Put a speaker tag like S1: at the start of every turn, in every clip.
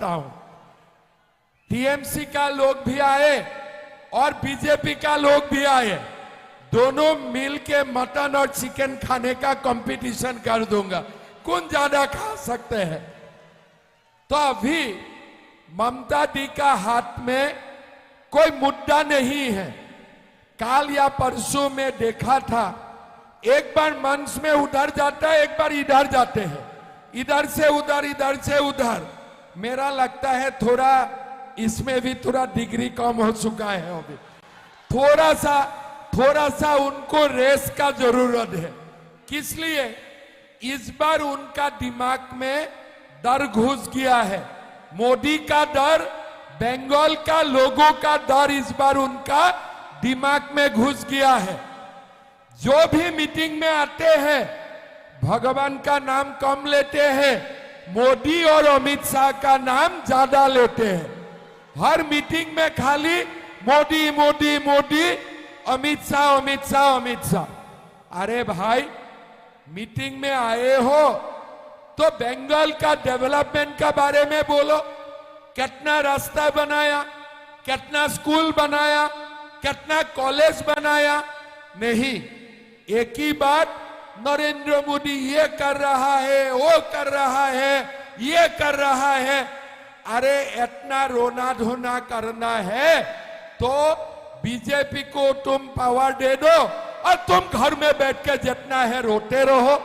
S1: हूं। टीएमसी का लोग भी आए और बीजेपी का लोग भी आए, दोनों मिल के मटन और चिकन खाने का कंपटीशन कर दूंगा, कौन ज्यादा खा सकते हैं। तो अभी ममता दी का हाथ में कोई मुद्दा नहीं है। काल या परसों में देखा था, एक बार मंच में उधर जाता है, एक बार इधर जाते हैं, इधर से उधर, इधर से उधर। मेरा लगता है थोड़ा इसमें भी थोड़ा डिग्री कम हो चुका है। अभी थोड़ा सा उनको रेस का जरूरत है। किस लिए? इस बार उनका दिमाग में डर घुस गया है, मोदी का डर, बंगाल का लोगों का डर इस बार उनका दिमाग में घुस गया है। जो भी मीटिंग में आते हैं भगवान का नाम कम लेते हैं, मोदी और अमित शाह का नाम ज्यादा लेते हैं। हर मीटिंग में खाली मोदी मोदी मोदी, अमित शाह अमित शाह अमित शाह। अरे भाई, मीटिंग में आए हो तो बंगाल का डेवलपमेंट का बारे में बोलो। कितना रास्ता बनाया, कितना स्कूल बनाया, कितना कॉलेज बनाया? नहीं, एक ही बात, नरेंद्र मोदी ये कर रहा है, वो कर रहा है, ये कर रहा है। अरे इतना रोना धोना करना है तो बीजेपी को तुम पावर दे दो और तुम घर में बैठ के जितना है रोते रहो,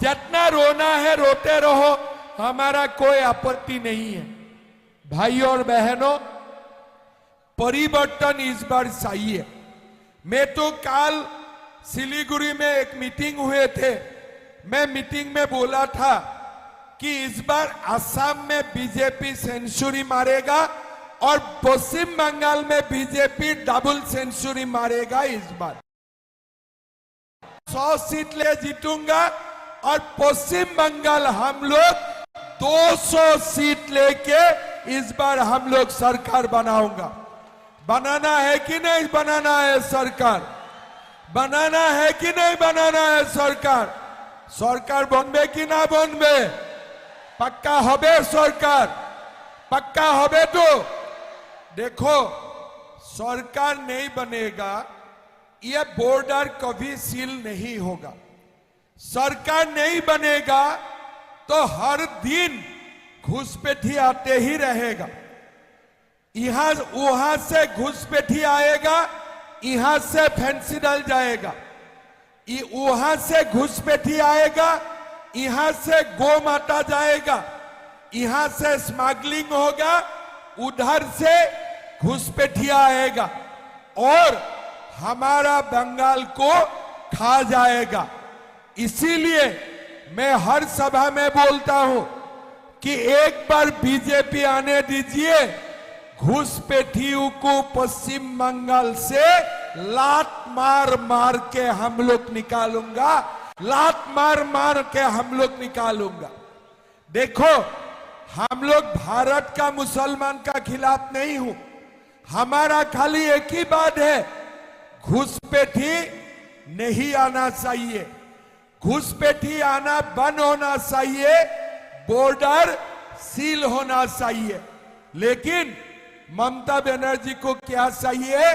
S1: जितना रोना है रोते रहो, हमारा कोई आपत्ति नहीं है। भाई और बहनों, परिवर्तन इस बार चाहिए। मैं तो कल सिलीगुड़ी में एक मीटिंग हुए थे, मैं मीटिंग में बोला था कि इस बार असम में बीजेपी सेंचुरी मारेगा और पश्चिम बंगाल में बीजेपी डबल सेंचुरी मारेगा। इस बार 100 सीट ले जीतूंगा और पश्चिम बंगाल हम लोग 200 सीट लेके इस बार हम लोग सरकार बनाऊंगा। बनाना है कि नहीं बनाना है सरकार? बनाना है कि नहीं बनाना है सरकार? सरकार बनबे कि ना बनबे? पक्का होबे सरकार? पक्का होबे? तो देखो, सरकार नहीं बनेगा, ये बॉर्डर कभी सील नहीं होगा। सरकार नहीं बनेगा तो हर दिन घुसपैठी आते ही रहेगा। यहां वहां से घुसपैठी आएगा, यहां से फैंसी डल जाएगा, वहां से घुसपैठी आएगा, यहां से गौ माता जाएगा, यहां से स्मगलिंग होगा, उधर से घुसपैठिया आएगा और हमारा बंगाल को खा जाएगा। इसीलिए मैं हर सभा में बोलता हूं कि एक बार बीजेपी आने दीजिए, घुसपैठियों को पश्चिम बंगाल से लात मार मार के हम लोग निकालूंगा, लात मार मार के हम लोग निकालूंगा। देखो, हम लोग भारत का मुसलमान का खिलाफ नहीं हूं, हमारा खाली एक ही बात है, घुसपैठी नहीं आना चाहिए, घुसपैठी आना बंद होना चाहिए, बॉर्डर सील होना चाहिए। लेकिन ममता बनर्जी को क्या चाहिए?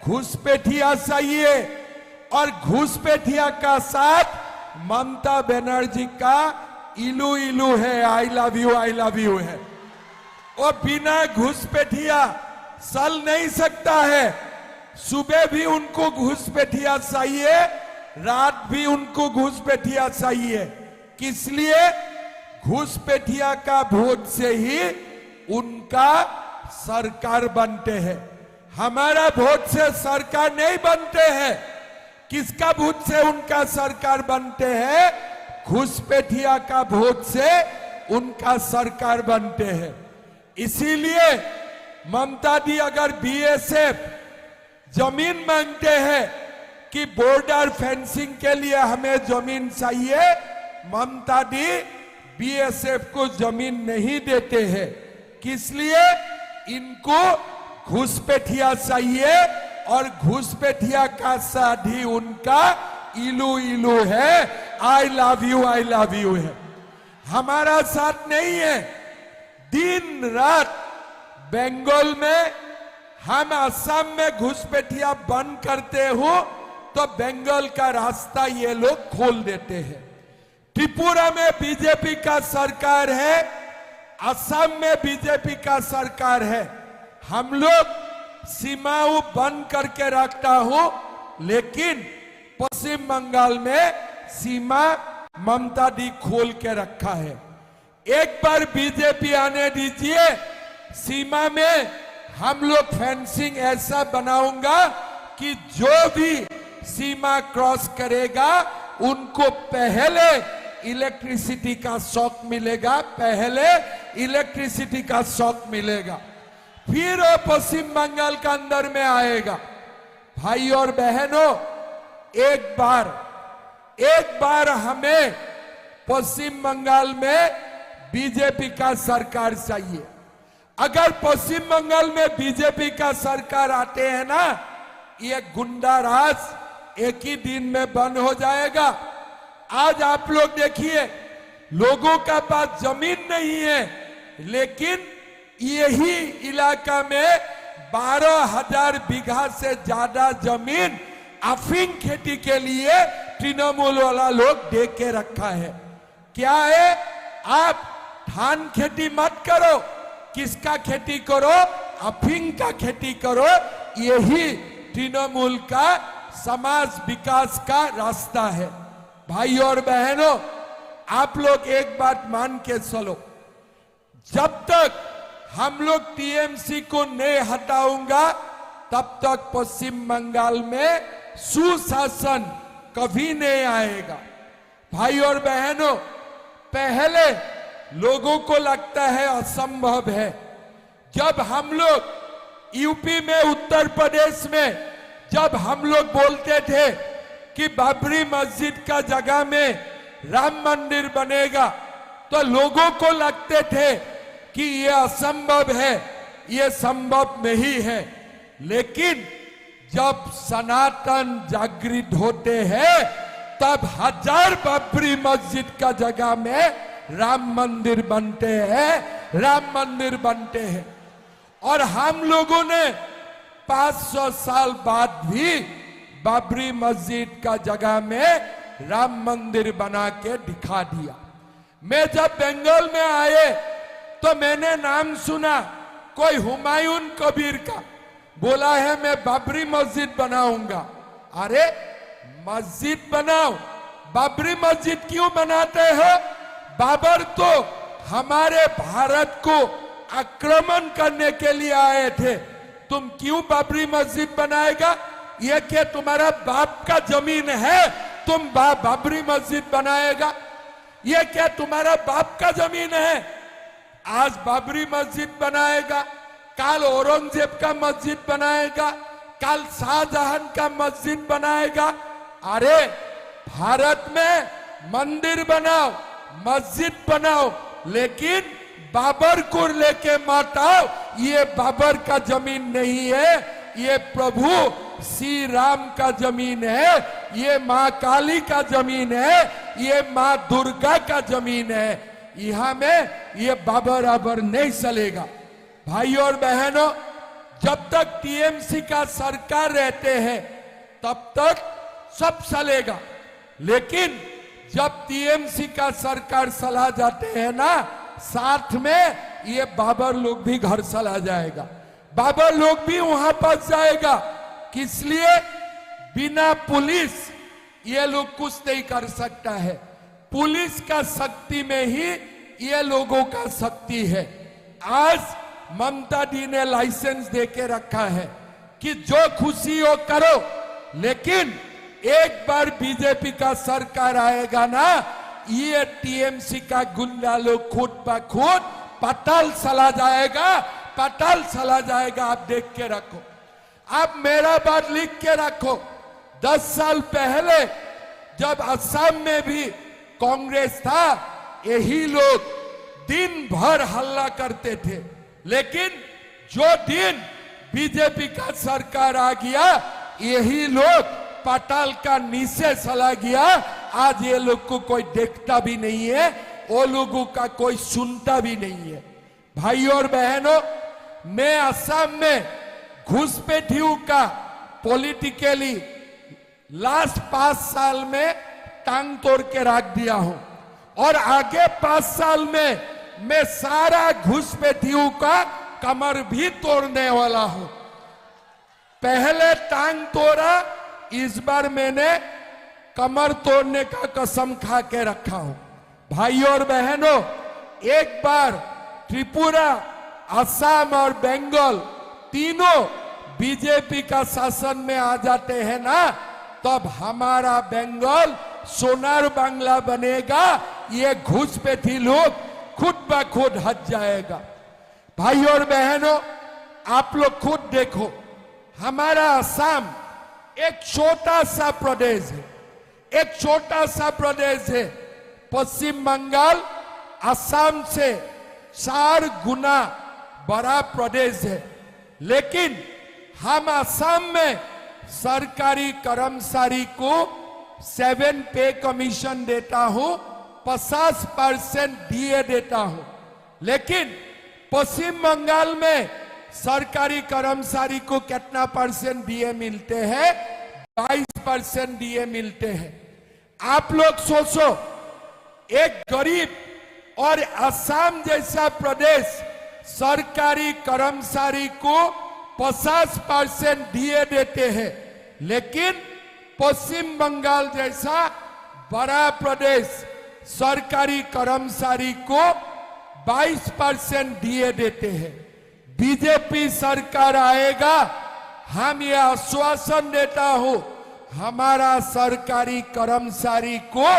S1: घुसपैठिया चाहिए और घुसपैठिया का साथ ममता बनर्जी का इलू इलू है, आई लव यू है। वो बिना घुसपैठिया चल नहीं सकता है। सुबह भी उनको घुसपैठिया चाहिए, रात भी उनको घुसपैठिया चाहिए। किस लिए? घुसपैठिया का वोट से ही उनका सरकार बनते हैं, हमारा वोट से सरकार नहीं बनते हैं। किसका वोट से उनका सरकार बनते हैं? घुसपैठिया का वोट से उनका सरकार बनते हैं। इसीलिए ममता दी अगर बीएसएफ जमीन मांगते हैं कि बॉर्डर फेंसिंग के लिए हमें जमीन चाहिए, ममता दी बीएसएफ को जमीन नहीं देते हैं। किस लिए? इनको घुसपैठिया चाहिए और घुसपैठिया का साथ ही उनका इलू इलू है, आई लव यू है। हमारा साथ नहीं है। दिन रात बंगाल में हम असम में घुसपैठिया बंद करते हो तो बंगाल का रास्ता ये लोग खोल देते हैं। त्रिपुरा में बीजेपी का सरकार है, असम में बीजेपी का सरकार है। हम लोग सीमाओं बंद करके रखता हूं, लेकिन पश्चिम बंगाल में सीमा ममता दी खोल के रखा है। एक बार बीजेपी आने दीजिए, सीमा में हम लोग फेंसिंग ऐसा बनाऊंगा कि जो भी सीमा क्रॉस करेगा उनको पहले इलेक्ट्रिसिटी का शॉक मिलेगा, पहले इलेक्ट्रिसिटी का शॉक मिलेगा, फिर वो पश्चिम बंगाल का अंदर में आएगा। भाई और बहनों, एक बार हमें पश्चिम बंगाल में बीजेपी का सरकार चाहिए। अगर पश्चिम बंगाल में बीजेपी का सरकार आते हैं ना, ये गुंडा राज एक ही दिन में बंद हो जाएगा। आज आप लोग देखिए, लोगों का पास जमीन नहीं है, लेकिन यही इलाका में 12,000 बीघा से ज्यादा जमीन अफीम खेती के लिए तृणमूल वाला लोग दे के रखा है। क्या है? आप धान खेती मत करो, किसका खेती करो? अफीम का खेती करो। यही तृणमूल का समाज विकास का रास्ता है। भाई और बहनों, आप लोग एक बात मान के चलो, जब तक हम लोग टीएमसी को नहीं हटाऊंगा तब तक पश्चिम बंगाल में सुशासन कभी नहीं आएगा। भाई और बहनों, पहले लोगों को लगता है असंभव है। जब हम लोग यूपी में, उत्तर प्रदेश में जब हम लोग बोलते थे कि बाबरी मस्जिद का जगह में राम मंदिर बनेगा, तो लोगों को लगते थे कि ये असंभव है, ये संभव नहीं है। लेकिन जब सनातन जागृत होते हैं, तब 1000 बाबरी मस्जिद का जगह में राम मंदिर बनते हैं, राम मंदिर बनते हैं। और हम लोगों ने 500 साल बाद भी बाबरी मस्जिद का जगह में राम मंदिर बना के दिखा दिया। मैं जब बंगाल में आए तो मैंने नाम सुना कोई हुमायूं कबीर का, बोला है मैं बाबरी मस्जिद बनाऊंगा। अरे मस्जिद बनाओ, बाबरी मस्जिद क्यों बनाते हो? बाबर तो हमारे भारत को आक्रमण करने के लिए आए थे, तुम क्यों बाबरी मस्जिद बनाएगा? ये क्या तुम्हारा बाप का जमीन है, तुम बाबरी मस्जिद बनाएगा? ये क्या तुम्हारा बाप का जमीन है? आज बाबरी मस्जिद बनाएगा, कल औरंगजेब का मस्जिद बनाएगा, कल शाहजहां का मस्जिद बनाएगा। अरे भारत में मंदिर बनाओ, मस्जिद बनाओ, लेकिन बाबर को लेके मत आओ। ये बाबर का जमीन नहीं है, ये प्रभु श्री राम का जमीन है, ये माँ काली का जमीन है, ये माँ दुर्गा का जमीन है। यहाँ में ये बाबर आबर नहीं चलेगा। भाई और बहनों, जब तक टीएमसी का सरकार रहते हैं तब तक सब चलेगा, लेकिन जब टीएमसी का सरकार चला जाते हैं ना, साथ में ये बाबर लोग भी घर चला जाएगा, बाबर लोग भी वहां फंस जाएगा। किस लिए? बिना पुलिस ये लोग कुछ नहीं कर सकता है। पुलिस का शक्ति में ही ये लोगों का शक्ति है। आज ममता दी ने लाइसेंस देके रखा है कि जो खुशी हो करो, लेकिन एक बार बीजेपी का सरकार आएगा ना, ये टीएमसी का गुंडा लोग खुद ब खुद पताल चला जाएगा, पताल चला जाएगा। आप देख के रखो, आप मेरा बात लिख के रखो। 10 साल पहले जब असम में भी कांग्रेस था, यही लोग दिन भर हल्ला करते थे, लेकिन जो दिन बीजेपी का सरकार आ गया, यही लोग पताल का नीचे चला गया। आज ये लोग को कोई देखता भी नहीं है, वो लोगों का कोई सुनता भी नहीं है। भाइयों और बहनों, मैं असम में घुसपैठियों का पॉलिटिकली लास्ट 5 साल में टांग तोड़ के रख दिया हूं और आगे 5 साल में मैं सारा घुसपैठियों का कमर भी तोड़ने वाला हूं। पहले टांग तोड़ा, इस बार मैंने कमर तोड़ने का कसम खा के रखा हूं। भाइयों और बहनों, एक बार त्रिपुरा, असम और बंगाल तीनों बीजेपी का शासन में आ जाते हैं ना, तब हमारा बंगाल सोनार बांग्ला बनेगा। ये घुसपैठी लोग खुद ब खुद हट जाएगा। भाइयों और बहनों, आप लोग खुद देखो, हमारा असम एक छोटा सा प्रदेश है, एक छोटा सा प्रदेश है। पश्चिम बंगाल असम से 4 गुना बड़ा प्रदेश है, लेकिन हम असम में सरकारी कर्मचारी को 7 पे कमीशन देता हूं, 50% डीए देता हूं। लेकिन पश्चिम बंगाल में सरकारी कर्मचारी को कितना परसेंट डीए मिलते हैं? 22% डीए मिलते हैं। आप लोग सोचो, एक गरीब और असम जैसा प्रदेश सरकारी कर्मचारी को 50% डीए देते हैं, लेकिन पश्चिम बंगाल जैसा बड़ा प्रदेश सरकारी कर्मचारी को 22% डीए देते हैं। बीजेपी सरकार आएगा, हम ये आश्वासन देता हूं, हमारा सरकारी कर्मचारी को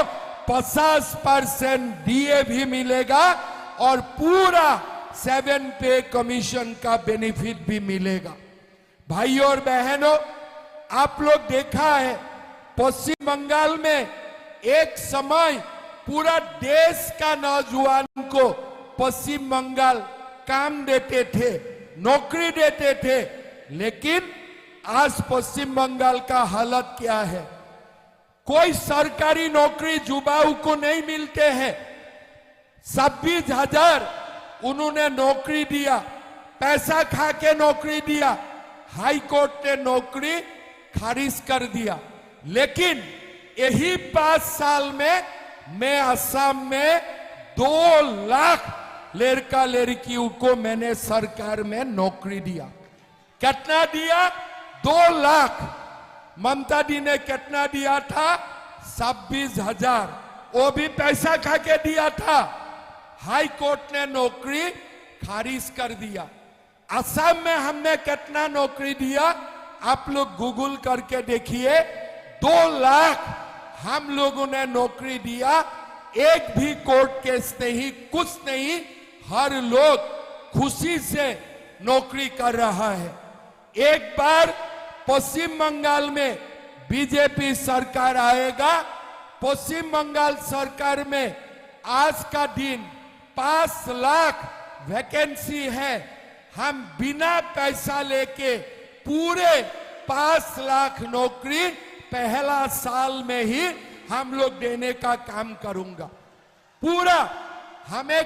S1: 50% डीए भी मिलेगा और पूरा 7 पे कमीशन का बेनिफिट भी मिलेगा। भाइयों और बहनों, आप लोग देखा है, पश्चिम बंगाल में एक समय पूरा देश का नौजवान को पश्चिम बंगाल काम देते थे, नौकरी देते थे, लेकिन आज पश्चिम बंगाल का हालत क्या है? कोई सरकारी नौकरी युवाओं को नहीं मिलते हैं। 26,000 उन्होंने नौकरी दिया, पैसा खा के नौकरी दिया, हाई कोर्ट ने नौकरी खारिज कर दिया। लेकिन यही 5 साल में मैं असम में 2 लाख लड़का लड़कियों को मैंने सरकार में नौकरी दिया। कितना दिया? 2 लाख। ममता दी ने कितना दिया था? 26,000। वो भी पैसा खा के दिया था, हाई कोर्ट ने नौकरी खारिज कर दिया। असम में हमने कितना नौकरी दिया? आप लोग गूगल करके देखिए, 2 लाख हम लोगों ने नौकरी दिया। एक भी कोर्ट केस नहीं, कुछ नहीं, हर लोग खुशी से नौकरी कर रहा है। एक बार पश्चिम बंगाल में बीजेपी सरकार आएगा, पश्चिम बंगाल सरकार में आज का दिन 5 लाख वैकेंसी है। हम बिना पैसा लेके पूरे 5 लाख नौकरी पहला साल में ही हम लोग देने का काम करूंगा। पूरा हमें